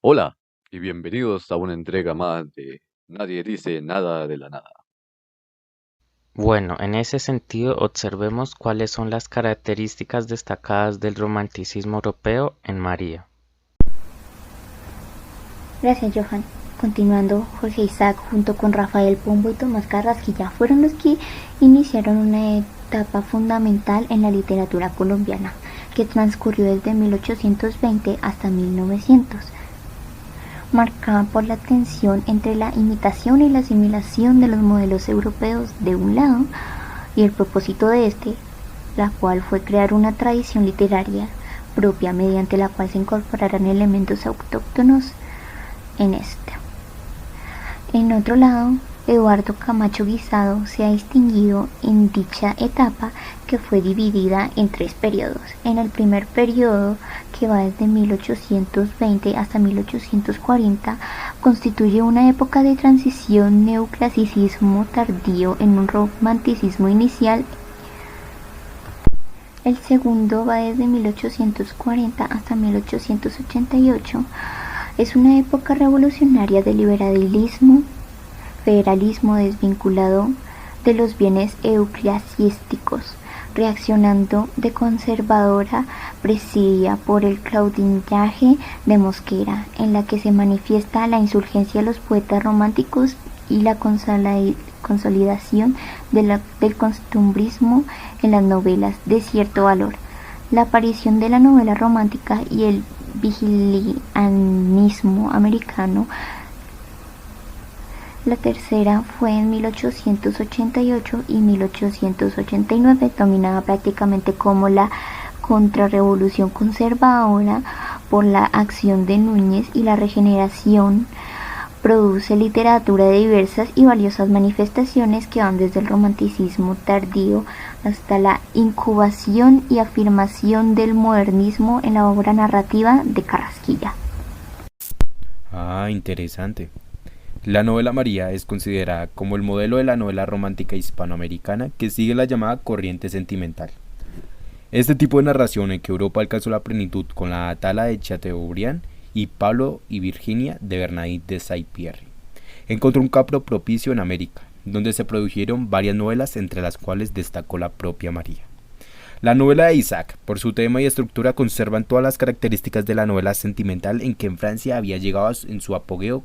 Hola y bienvenidos a una entrega más de Nadie dice nada de la nada. Bueno, en ese sentido, observemos cuáles son las características destacadas del romanticismo europeo en María. Gracias, Johan. Continuando, Jorge Isaac junto con Rafael Pombo y Tomás Carrasquilla fueron los que iniciaron una etapa fundamental en la literatura colombiana, que transcurrió desde 1820 hasta 1900, marcada por la tensión entre la imitación y la asimilación de los modelos europeos de un lado y el propósito de este, la cual fue crear una tradición literaria propia mediante la cual se incorporaran elementos autóctonos en esta. En otro lado, Eduardo Camacho Guisado se ha distinguido en dicha etapa, que fue dividida en tres periodos. En el primer periodo, que va desde 1820 hasta 1840, constituye una época de transición neoclasicismo tardío en un romanticismo inicial. El segundo va desde 1840 hasta 1888. Es una época revolucionaria de liberalismo, federalismo desvinculado de los bienes eclesiásticos, reaccionando de conservadora, presidida por el claudinaje de Mosquera, en la que se manifiesta la insurgencia de los poetas románticos y la consolidación del costumbrismo en las novelas de cierto valor. La aparición de la novela romántica y el vigilianismo americano. La tercera fue en 1888 y 1889, dominada prácticamente como la contrarrevolución conservadora por la acción de Núñez, y la regeneración produce literatura de diversas y valiosas manifestaciones que van desde el romanticismo tardío hasta la incubación y afirmación del modernismo en la obra narrativa de Carrasquilla. Ah, interesante. La novela María es considerada como el modelo de la novela romántica hispanoamericana que sigue la llamada corriente sentimental. Este tipo de narración en que Europa alcanzó la plenitud con la Atala de Chateaubriand y Pablo y Virginia de Bernadette de Saint-Pierre encontró un campo propicio en América, donde se produjeron varias novelas, entre las cuales destacó la propia María. La novela de Isaac, por su tema y estructura, conservan todas las características de la novela sentimental en que en Francia había llegado en su apogeo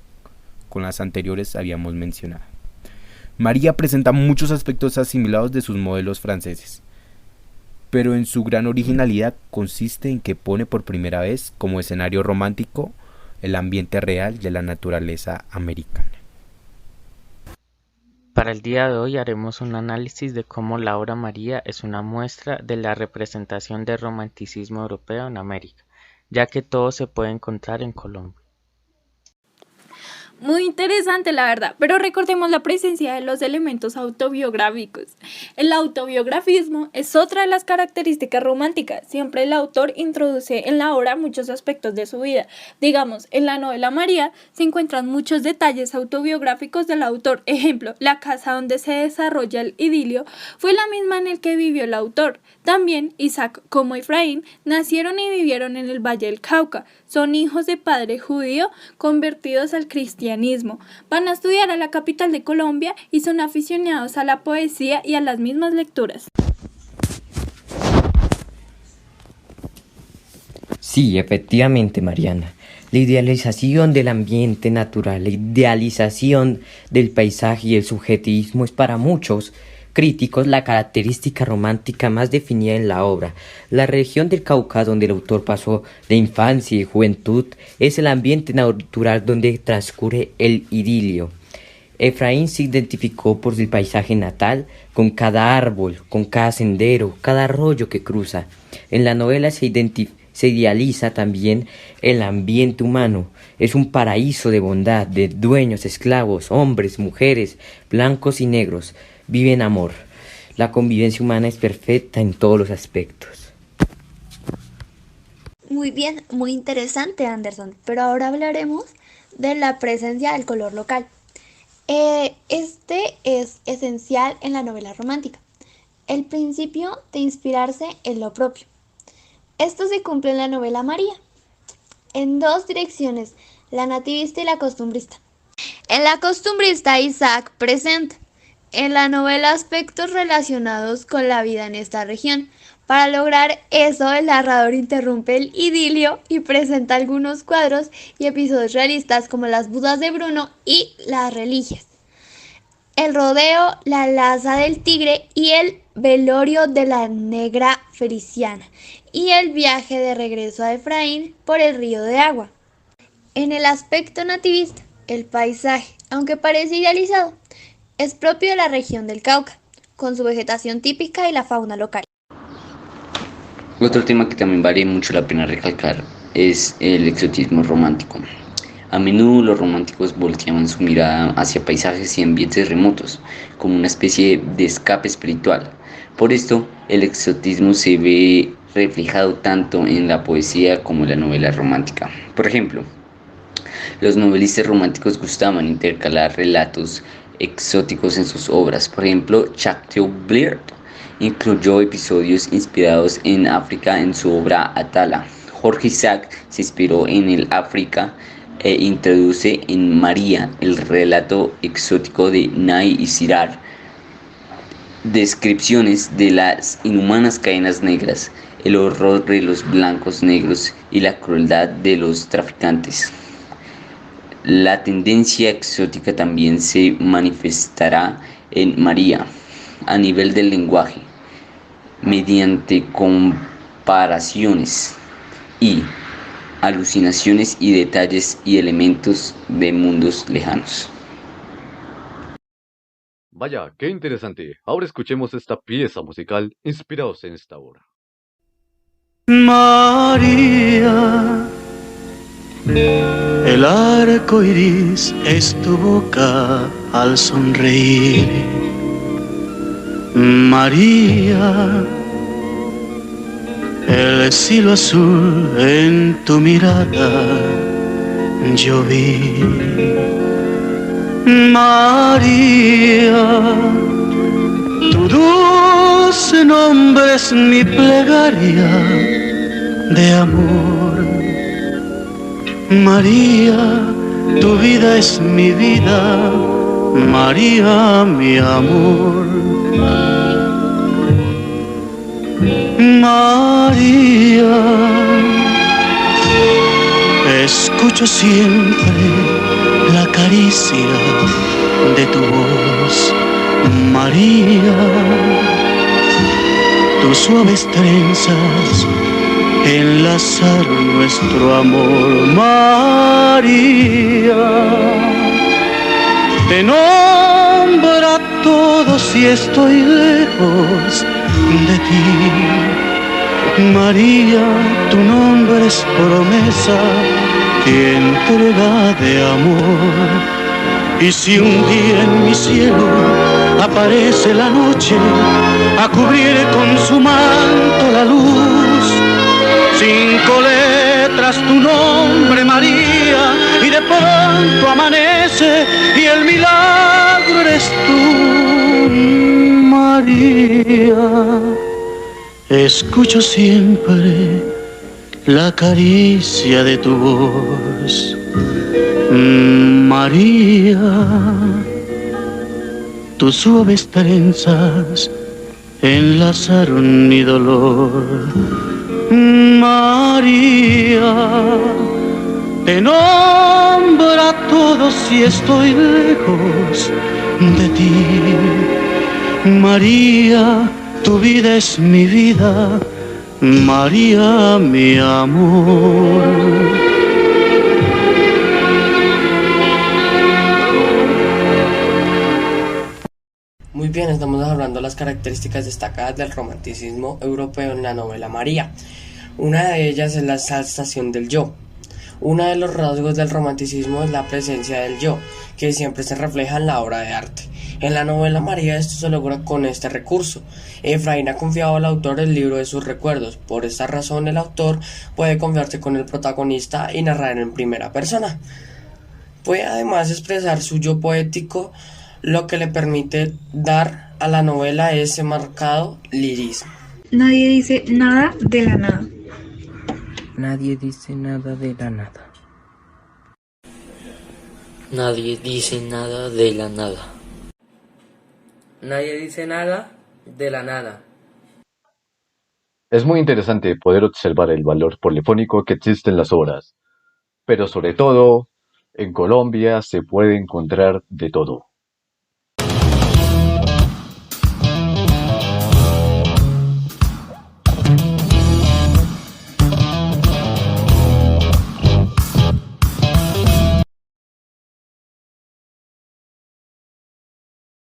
con las anteriores habíamos mencionado. María presenta muchos aspectos asimilados de sus modelos franceses, pero en su gran originalidad consiste en que pone por primera vez como escenario romántico el ambiente real de la naturaleza americana. Para el día de hoy haremos un análisis de cómo la obra María es una muestra de la representación del romanticismo europeo en América, ya que todo se puede encontrar en Colombia. Muy interesante, la verdad, pero recordemos la presencia de los elementos autobiográficos. El autobiografismo es otra de las características románticas. Siempre el autor introduce en la obra muchos aspectos de su vida. Digamos, en la novela María se encuentran muchos detalles autobiográficos del autor. Ejemplo, la casa donde se desarrolla el idilio fue la misma en el que vivió el autor. También Isaac como Efraín nacieron y vivieron en el Valle del Cauca. Son hijos de padre judío convertidos al cristianismo. Van a estudiar a la capital de Colombia y son aficionados a la poesía y a las mismas lecturas. Sí, efectivamente, Mariana. La idealización del ambiente natural, la idealización del paisaje y el subjetivismo es para muchos críticos la característica romántica más definida en la obra. La región del Cauca, donde el autor pasó de infancia y juventud, es el ambiente natural donde transcurre el idilio. Efraín se identificó por su paisaje natal, con cada árbol, con cada sendero, cada arroyo que cruza. En la novela se idealiza también el ambiente humano. Es un paraíso de bondad, de dueños, esclavos, hombres, mujeres, blancos y negros. Vive en amor. La convivencia humana es perfecta en todos los aspectos. Muy bien, muy interesante, Anderson. Pero ahora hablaremos de la presencia del color local. Este es esencial en la novela romántica. El principio de inspirarse en lo propio. Esto se cumple en la novela María, en dos direcciones la nativista y la costumbrista. En la costumbrista, Isaac presenta en la novela aspectos relacionados con la vida en esta región. Para lograr eso, el narrador interrumpe el idilio y presenta algunos cuadros y episodios realistas como las bodas de Bruno y las religias, el rodeo, la laza del tigre y el velorio de la negra Feliciana, y el viaje de regreso a Efraín por el río de agua. En el aspecto nativista, el paisaje, aunque parece idealizado, es propio de la región del Cauca, con su vegetación típica y la fauna local. Otro tema que también vale mucho la pena recalcar es el exotismo romántico. A menudo los románticos volteaban su mirada hacia paisajes y ambientes remotos, como una especie de escape espiritual. Por esto, el exotismo se ve reflejado tanto en la poesía como en la novela romántica. Por ejemplo, los novelistas románticos gustaban intercalar relatos exóticos en sus obras. Por ejemplo, Chateaubriand incluyó episodios inspirados en África en su obra Atala. Jorge Isaac se inspiró en el África e introduce en María el relato exótico de Nay y Sirar, descripciones de las inhumanas cadenas negras, el horror de los blancos negros y la crueldad de los traficantes. La tendencia exótica también se manifestará en María a nivel del lenguaje, mediante comparaciones y alucinaciones y detalles y elementos de mundos lejanos. Vaya, qué interesante. Ahora escuchemos esta pieza musical inspirados en esta obra. María, el arco iris es tu boca al sonreír. María, el cielo azul en tu mirada yo vi. María, tu dulce nombre es mi plegaria de amor. María, tu vida es mi vida, María, mi amor. María, escucho siempre la caricia de tu voz, María, tus suaves trenzas enlazaron nuestro amor, María, te nombro a todos si estoy lejos de ti, María, tu nombre es promesa y entrega de amor. Y si un día en mi cielo aparece la noche a cubrir con su manto la luz, 5 letras tu nombre, María, y de pronto amanece y el milagro eres tú, María. Escucho siempre la caricia de tu voz, María, tus suaves trenzas enlazaron mi dolor, María, te nombro a todos si estoy lejos de ti, María, tu vida es mi vida, María, mi amor. Muy bien, estamos hablando de las características destacadas del romanticismo europeo en la novela María. Una de ellas es la exaltación del yo. Uno de los rasgos del romanticismo es la presencia del yo, que siempre se refleja en la obra de arte. En la novela María esto se logra con este recurso. Efraín ha confiado al autor el libro de sus recuerdos. Por esta razón el autor puede confiarse con el protagonista y narrar en primera persona. Puede además expresar su yo poético, lo que le permite dar a la novela ese marcado lirismo. Nadie dice nada de la nada. Nadie dice nada de la nada. Nadie dice nada de la nada. Nadie dice nada de la nada. Es muy interesante poder observar el valor polifónico que existe en las obras, pero sobre todo, en Colombia se puede encontrar de todo.